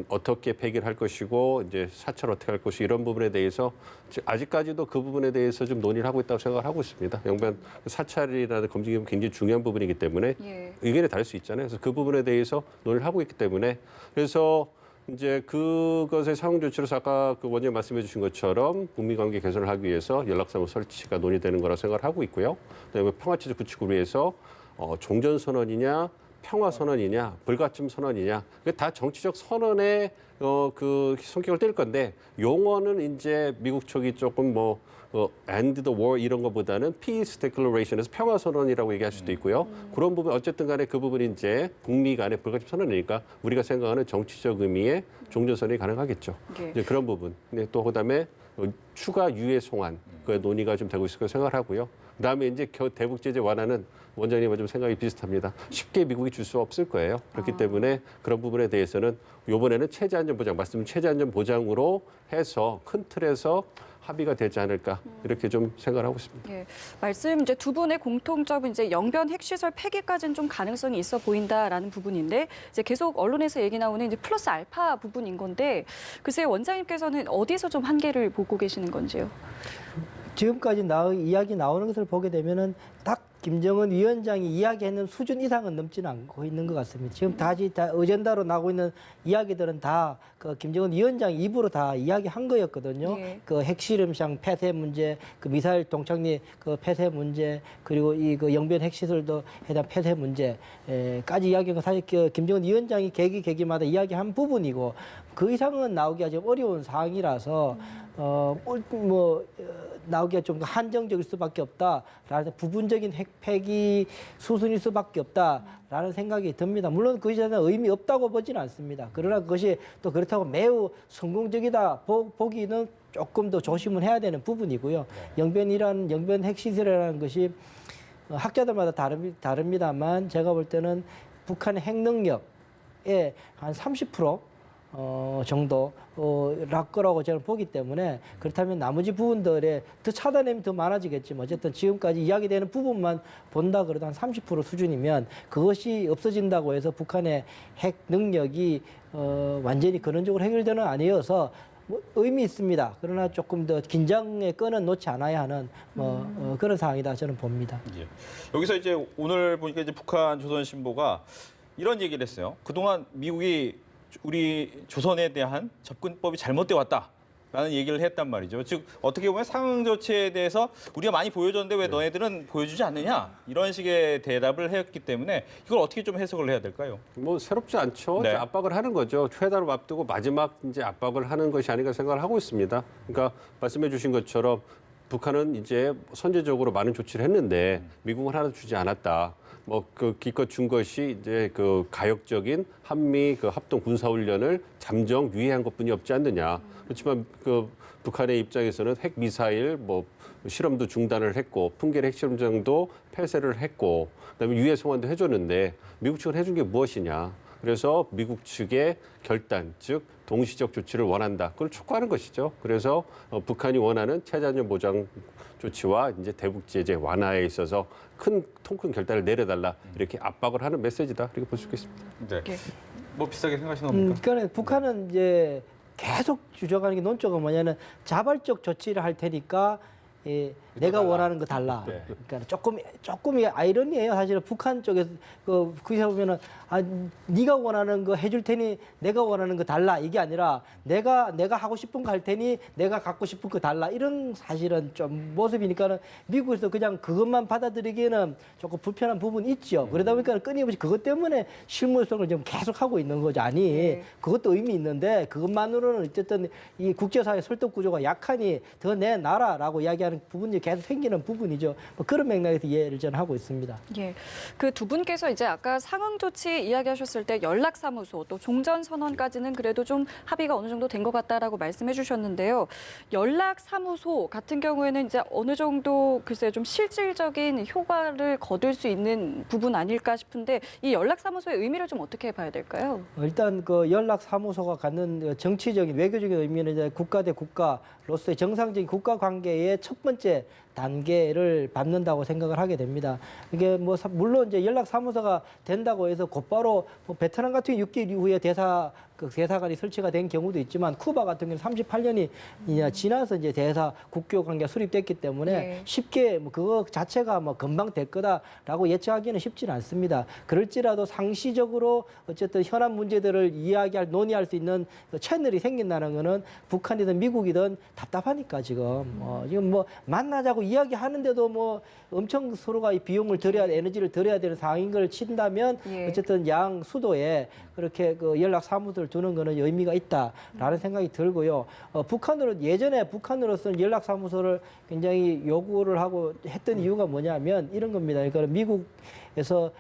어떻게 폐기를 할 것이고 이제 사찰 어떻게 할 것이 이런 부분에 대해서 아직까지도 그 부분에 대해서 좀 논의를 하고 있다고 생각을 하고 있습니다. 영변 사찰이라는 검증이 굉장히 중요한 부분이기 때문에 의견이 다를 수 있잖아요. 그래서 그 부분에 대해서 논의를 하고 있기 때문에 그래서 이제 그것의 상응 조치로서 아까 원장님 말씀해 주신 것처럼 북미 관계 개선을 하기 위해서 연락사무 설치가 논의되는 거라고 생각을 하고 있고요. 그다음에 평화체제 구축을 위해서 종전 선언이냐 평화 선언이냐 불가침 선언이냐 이게 다 정치적 선언의 성격을 띨 건데 용어는 이제 미국 쪽이 조금 end the war 이런 것보다는 peace declaration에서 평화 선언이라고 얘기할 수도 있고요. 그런 부분 어쨌든 간에 그 부분이 이제 북미 간의 불가침 선언이니까 우리가 생각하는 정치적 의미의 종전 선언이 가능하겠죠. 이제 그런 부분. 근데 또 그다음에 추가 유해 송환 그 논의가 좀 되고 있을 거라고 생각을 하고요. 그다음에 이제 대북 제재 완화는 원장님과 좀 생각이 비슷합니다. 쉽게 미국이 줄 수 없을 거예요. 그렇기 때문에 그런 부분에 대해서는 이번에는 체제 안전 보장, 체제 안전 보장으로 해서 큰 틀에서 합의가 되지 않을까 이렇게 좀 생각을 하고 있습니다. 예, 말씀 이제 두 분의 공통점은 이제 영변 핵시설 폐기까지는 좀 가능성이 있어 보인다라는 부분인데 이제 계속 언론에서 얘기 나오는 이제 플러스 알파 부분인 건데 글쎄 원장님께서는 어디서 좀 한계를 보고 계시는 건지요? 지금까지 이야기 나오는 것을 보게 되면은 딱 김정은 위원장이 이야기하는 수준 이상은 넘지는 않고 있는 것 같습니다. 지금 다 어젠다로 나오고 있는 이야기들은 다 김정은 위원장 입으로 다 이야기한 거였거든요. 핵실험장 폐쇄 문제, 미사일 동착리 폐쇄 문제, 그리고 영변 핵시설도 해당 폐쇄 문제까지 이야기한 건 사실 김정은 위원장이 계기마다 이야기한 부분이고 그 이상은 나오기가 좀 어려운 사항이라서 나오기가 좀 한정적일 수밖에 없다라는 부분적인 핵 폐기 수순일 수밖에 없다라는 생각이 듭니다. 물론 그것이 의미 없다고 보지는 않습니다. 그러나 그것이 또 그렇다고 매우 성공적이다 보기는 조금 더 조심을 해야 되는 부분이고요. 영변 핵시설이라는 것이 학자들마다 다릅니다만 제가 볼 때는 북한의 핵 능력의 한 30% 정도 랄 거라고 저는 보기 때문에 그렇다면 나머지 부분들에 더 차단점이 더 많아지겠지만 어쨌든 지금까지 이야기되는 부분만 본다 그래도 한 30% 수준이면 그것이 없어진다고 해서 북한의 핵 능력이 완전히 근원적으로 해결되는 아니어서 뭐 의미 있습니다. 그러나 조금 더 긴장의 끈은 놓지 않아야 하는 그런 상황이다 저는 봅니다. 예. 여기서 이제 오늘 보니까 이제 북한 조선신보가 이런 얘기를 했어요. 그동안 미국이 우리 조선에 대한 접근법이 잘못돼 왔다라는 얘기를 했단 말이죠. 즉 어떻게 보면 상응 조치에 대해서 우리가 많이 보여줬는데 왜 너네들은 보여주지 않느냐 이런 식의 대답을 했기 때문에 이걸 어떻게 좀 해석을 해야 될까요? 뭐 새롭지 않죠. 네. 압박을 하는 거죠. 회담을 앞두고 마지막 이제 압박을 하는 것이 아닌가 생각을 하고 있습니다. 그러니까 말씀해주신 것처럼 북한은 이제 선제적으로 많은 조치를 했는데 미국은 하나도 주지 않았다. 뭐 그 기껏 준 것이 이제 그 가역적인 한미 그 합동 군사훈련을 잠정 유예한 것뿐이 없지 않느냐. 그렇지만 그 북한의 입장에서는 핵 미사일 뭐 실험도 중단을 했고 풍계리 핵실험장도 폐쇄를 했고 그다음에 유해 송환도 해줬는데 미국 측은 해준 게 무엇이냐. 그래서 미국 측의 결단, 즉 동시적 조치를 원한다. 그걸 촉구하는 것이죠. 그래서 북한이 원하는 체제안전 보장 조치와 이제 대북 제재 완화에 있어서 통큰 결단을 내려달라 이렇게 압박을 하는 메시지다 이렇게 볼 수 있겠습니다. 네. 뭐 비슷하게 생각하시는 겁니까? 그러니까 북한은 이제 계속 주장하는 게 논조가 뭐냐면 자발적 조치를 할 테니까 내가 원하는 거 달라. 네. 그러니까 조금 아이러니해요. 사실은 북한 쪽에서 거기서 보면은 네가 원하는 거 해줄 테니 내가 원하는 거 달라 이게 아니라 내가 하고 싶은 거 할 테니 내가 갖고 싶은 거 달라 이런 사실은 좀 모습이니까는 미국에서 그냥 그것만 받아들이기에는 조금 불편한 부분이 있죠. 그러다 보니까 끊임없이 그것 때문에 실무성을 지금 계속 하고 있는 거죠. 아니 네. 그것도 의미 있는데 그것만으로는 어쨌든 이 국제사회 설득 구조가 약하니 더 내놔라라고 이야기하는 부분이 계속 생기는 부분이죠. 뭐 그런 맥락에서 이해를 저는 하고 있습니다. 예, 그 두 분께서 이제 아까 상응 조치 이야기하셨을 때 연락사무소 또 종전선언까지는 그래도 좀 합의가 어느 정도 된 것 같다라고 말씀해주셨는데요. 연락사무소 같은 경우에는 이제 어느 정도 글쎄 좀 실질적인 효과를 거둘 수 있는 부분 아닐까 싶은데 이 연락사무소의 의미를 좀 어떻게 봐야 될까요? 일단 그 연락사무소가 갖는 정치적인 외교적인 의미는 이제 국가 대 국가로서의 정상적인 국가 관계의 첫 번째 단계를 밟는다고 생각을 하게 됩니다. 이게 뭐 물론 이제 연락사무소가 된다고 해서 곧바로 뭐 베트남 같은 경우 6개월 이후에 대사관이 설치가 된 경우도 있지만 쿠바 같은 경우는 38년이 지나서 이제 대사 국교 관계가 수립됐기 때문에 네. 쉽게 뭐 그거 자체가 뭐 금방 될 거다라고 예측하기는 쉽지는 않습니다. 그럴지라도 상시적으로 어쨌든 현안 문제들을 논의할 수 있는 채널이 생긴다는 거는 북한이든 미국이든 답답하니까 지금 뭐 만나자고 이야기하는데도 뭐 엄청 서로가 이 비용을 에너지를 들여야 되는 상황인 걸 친다면 예. 어쨌든 양 수도에 그렇게 그 연락 사무소를 두는 거는 의미가 있다라는 생각이 들고요. 예전에 북한으로서는 연락 사무소를 굉장히 요구를 하고 했던 이유가 뭐냐면 이런 겁니다. 그러니까 미국에서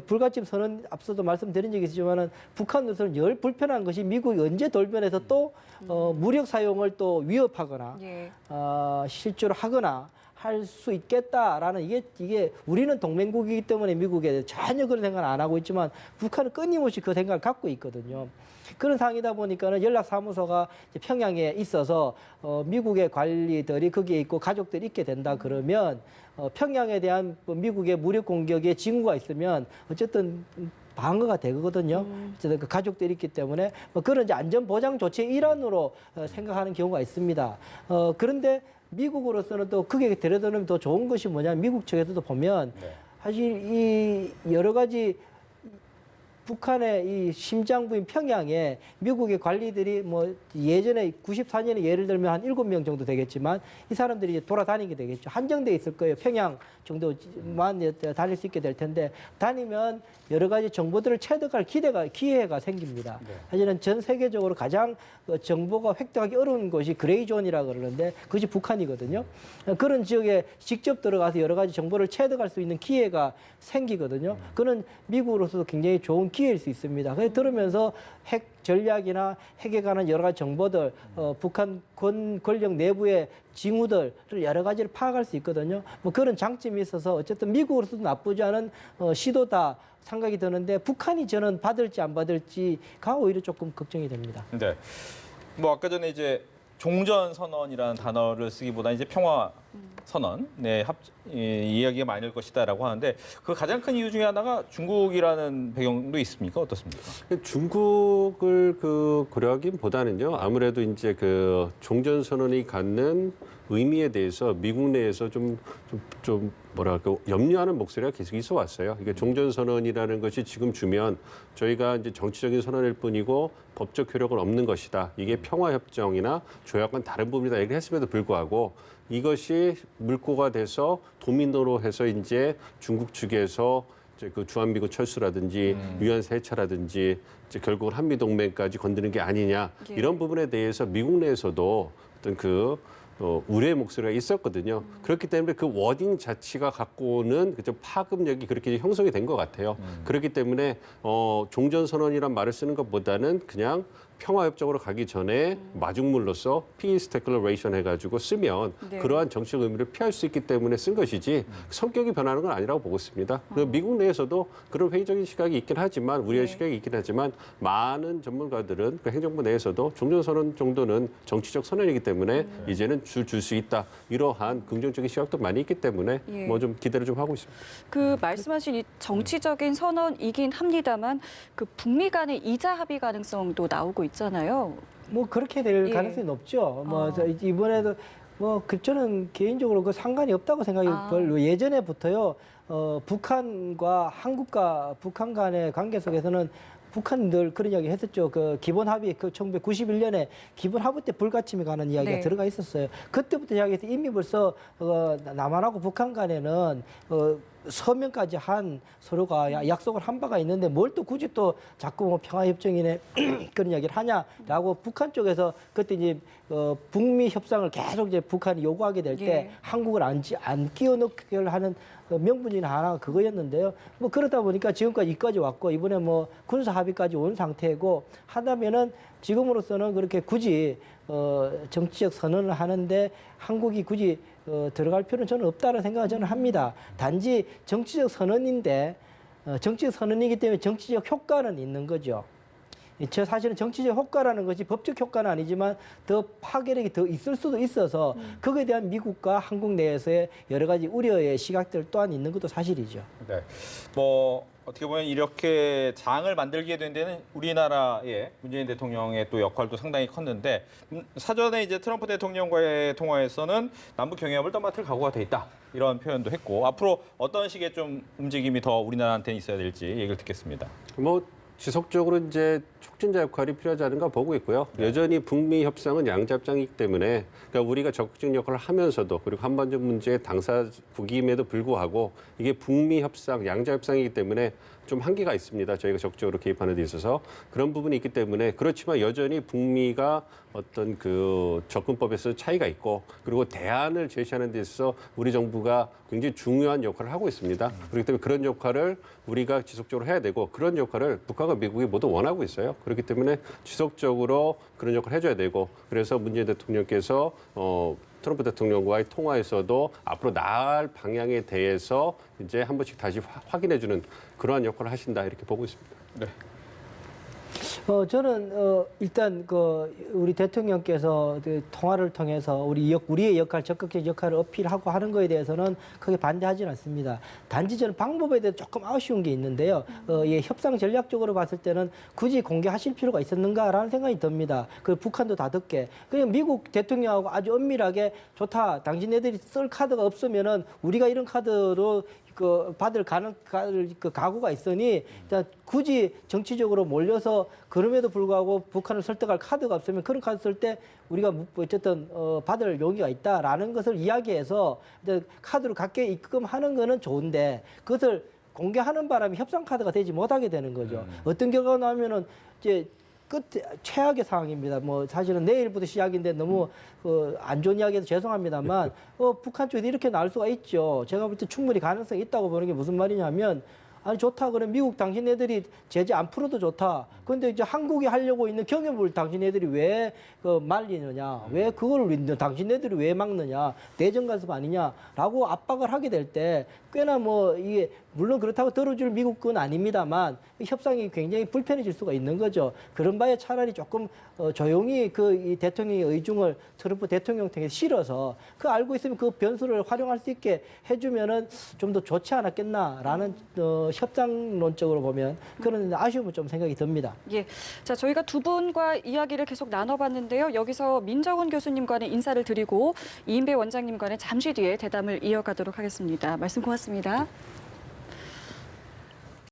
불가침 선언 앞서도 말씀드린 적이 있지만은 북한으로서는 열 불편한 것이 미국이 언제 돌변해서 또 무력 사용을 또 위협하거나 예. 실제로 하거나 할 수 있겠다라는 이게 우리는 동맹국이기 때문에 미국에 전혀 그런 생각을 안 하고 있지만 북한은 끊임없이 그 생각을 갖고 있거든요. 그런 상황이다 보니까는 연락사무소가 평양에 있어서 미국의 관리들이 거기에 있고 가족들이 있게 된다 그러면 평양에 대한 미국의 무력 공격에 징후가 있으면 어쨌든 방어가 되거든요. 어쨌든 그 가족들이 있기 때문에 그런 이제 안전 보장 조치의 일환으로 생각하는 경우가 있습니다. 그런데 미국으로서는 또 그게 들여다보면 더 좋은 것이 뭐냐면 미국 측에서도 보면 사실 이 여러 가지 북한의 이 심장부인 평양에 미국의 관리들이 뭐 예전에 94년에 예를 들면 한 7명 정도 되겠지만 이 사람들이 이제 돌아다니게 되겠죠. 한정돼 있을 거예요. 평양 정도만 다닐 수 있게 될 텐데 다니면 여러 가지 정보들을 체득할 기회가 생깁니다. 사실은 전 세계적으로 가장 정보가 획득하기 어려운 곳이 그레이존이라고 그러는데 그것이 북한이거든요. 그런 지역에 직접 들어가서 여러 가지 정보를 체득할 수 있는 기회가 생기거든요. 그는 미국으로서도 굉장히 좋은 기회일 수 있습니다. 그래서 들으면서 핵 전략이나 핵에 관한 여러 가지 정보들, 북한 권력 내부의 징후들을 여러 가지를 파악할 수 있거든요. 뭐 그런 장점이 있어서 어쨌든 미국으로서도 나쁘지 않은 시도다 생각이 드는데 북한이 저는 받을지 안 받을지가 오히려 조금 걱정이 됩니다. 네. 뭐 아까 전에 이제 종전 선언이라는 단어를 쓰기보다 이제 평화 선언, 이야기가 많을 것이다라고 하는데 그 가장 큰 이유 중에 하나가 중국이라는 배경도 있습니까? 어떻습니까? 중국을 고려하기보다는요. 아무래도 이제 그 종전 선언이 갖는 의미에 대해서 미국 내에서 좀 뭐랄까 염려하는 목소리가 계속 있어 왔어요. 이게 종전 선언이라는 것이 지금 주면 저희가 이제 정치적인 선언일 뿐이고 법적 효력은 없는 것이다. 이게 평화 협정이나 조약과는 다른 부분이다 얘기를 했음에도 불구하고 이것이 물꼬가 돼서 도미노로 해서 이제 중국 측에서 이제 그 주한미군 철수라든지 위안세 해체라든지 이제 결국은 한미 동맹까지 건드는 게 아니냐 이런 부분에 대해서 미국 내에서도 어떤 우려의 목소리가 있었거든요. 그렇기 때문에 그 워딩 자체가 갖고 오는 좀 파급력이 그렇게 형성이 된 것 같아요. 그렇기 때문에 종전선언이란 말을 쓰는 것보다는 그냥 평화협정으로 가기 전에 마중물로서 Peace Declaration 해가지고 쓰면 그러한 정치적 의미를 피할 수 있기 때문에 쓴 것이지 성격이 변하는 건 아니라고 보고 있습니다. 미국 내에서도 그런 회의적인 시각이 있긴 하지만 우려의 시각이 있긴 하지만 많은 전문가들은 그 행정부 내에서도 종전선언 정도는 정치적 선언이기 때문에 이제는 줄 수 있다. 이러한 긍정적인 시각도 많이 있기 때문에 뭐 좀 기대를 좀 하고 있습니다. 그 말씀하신 이 정치적인 선언이긴 합니다만 그 북미 간의 이자 합의 가능성도 나오고 있잖아요. 뭐 그렇게 될 가능성이 높죠. 이번에도 저는 개인적으로 그 상관이 없다고 생각해요. 예전에부터요. 북한과 한국과 북한 간의 관계 속에서는 북한 늘 그런 이야기 했었죠. 그 기본 합의, 그 1991년에 기본 합의 때 불가침에 관한 이야기가 들어가 있었어요. 그때부터 이야기해서 이미 벌써 남한하고 북한 간에는 서명까지 한 서로가 약속을 한 바가 있는데 뭘 또 굳이 또 자꾸 뭐 평화협정이네 그런 이야기를 하냐라고 북한 쪽에서 그때 이제 북미 협상을 계속 이제 북한이 요구하게 될 때 한국을 안 끼워넣기를 하는 명분 중에 하나가 그거였는데요. 뭐 그러다 보니까 지금까지 이까지 왔고 이번에 뭐 군사 합의까지 온 상태고 하다면은 지금으로서는 그렇게 굳이 정치적 선언을 하는데 한국이 굳이 들어갈 필요는 저는 없다는 생각을 저는 합니다. 단지 정치적 선언인데 정치적 선언이기 때문에 정치적 효과는 있는 거죠. 사실은 정치적 효과라는 것이 법적 효과는 아니지만 더 파괴력이 더 있을 수도 있어서 거기에 대한 미국과 한국 내에서의 여러 가지 우려의 시각들 또한 있는 것도 사실이죠. 네. 뭐 어떻게 보면 이렇게 장을 만들게 된 데는 우리나라의 문재인 대통령의 또 역할도 상당히 컸는데 사전에 이제 트럼프 대통령과의 통화에서는 남북 경협을 떠맡을 각오가 돼 있다 이런 표현도 했고 앞으로 어떤 식의 좀 움직임이 더 우리나라한테 있어야 될지 얘기를 듣겠습니다. 뭐 지속적으로 이제 촉진자 역할이 필요하지 않은가 보고 있고요. 여전히 북미 협상은 양자입장이기 때문에 그러니까 우리가 적극적인 역할을 하면서도 그리고 한반도 문제의 당사국임에도 불구하고 이게 북미 협상, 양자 협상이기 때문에 좀 한계가 있습니다. 저희가 적극적으로 개입하는 데 있어서 그런 부분이 있기 때문에 그렇지만 여전히 북미가 어떤 그 접근법에서 차이가 있고 그리고 대안을 제시하는 데 있어서 우리 정부가 굉장히 중요한 역할을 하고 있습니다. 그렇기 때문에 그런 역할을 우리가 지속적으로 해야 되고 그런 역할을 북한과 미국이 모두 원하고 있어요. 그렇기 때문에 지속적으로 그런 역할을 해줘야 되고 그래서 문재인 대통령께서 트럼프 대통령과의 통화에서도 앞으로 나아갈 방향에 대해서 이제 한 번씩 다시 확인해주는 그러한 역할을 하신다 이렇게 보고 있습니다. 네. 저는 일단 우리 대통령께서 그 통화를 통해서 우리의 역할, 적극적인 역할을 어필하고 하는 거에 대해서는 크게 반대하지는 않습니다. 단지 저는 방법에 대해서 조금 아쉬운 게 있는데요. 협상 전략적으로 봤을 때는 굳이 공개하실 필요가 있었는가라는 생각이 듭니다. 그 북한도 다 듣게. 그냥 미국 대통령하고 아주 엄밀하게 좋다. 당신네들이 쓸 카드가 없으면은 우리가 이런 카드로 받을 각오가 있으니 일단 굳이 정치적으로 몰려서 그럼에도 불구하고 북한을 설득할 카드가 없으면 그런 카드 쓸 때 우리가 어쨌든 받을 용의가 있다라는 것을 이야기해서 카드로 갖게 입금하는 거는 좋은데 그것을 공개하는 바람에 협상 카드가 되지 못하게 되는 거죠. 어떤 결과가 나오면은 이제 최악의 상황입니다. 뭐 사실은 내일부터 시작인데 너무 안 좋은 이야기해서 죄송합니다만 북한 쪽에서 이렇게 나올 수가 있죠. 제가 볼 때 충분히 가능성이 있다고 보는 게 무슨 말이냐면 아니 좋다 그러면 미국 당신네들이 제재 안 풀어도 좋다. 그런데 이제 한국이 하려고 있는 경협을 당신네들이 왜 말리느냐, 왜 그걸 당신네들이 왜 막느냐, 대전 간섭 아니냐라고 압박을 하게 될 때 꽤나 뭐 이게 물론 그렇다고 들어줄 미국은 아닙니다만 협상이 굉장히 불편해질 수가 있는 거죠. 그런 바에 차라리 조금 조용히 이 대통령의 의중을 트럼프 대통령 등에 실어서 그 알고 있으면 그 변수를 활용할 수 있게 해주면은 좀 더 좋지 않았겠나라는 협상론적으로 보면 그런 아쉬움은 좀 생각이 듭니다. 예, 자 저희가 두 분과 이야기를 계속 나눠봤는데요. 여기서 민정훈 교수님과는 인사를 드리고 이인배 원장님과는 잠시 뒤에 대담을 이어가도록 하겠습니다. 말씀 고맙습니다.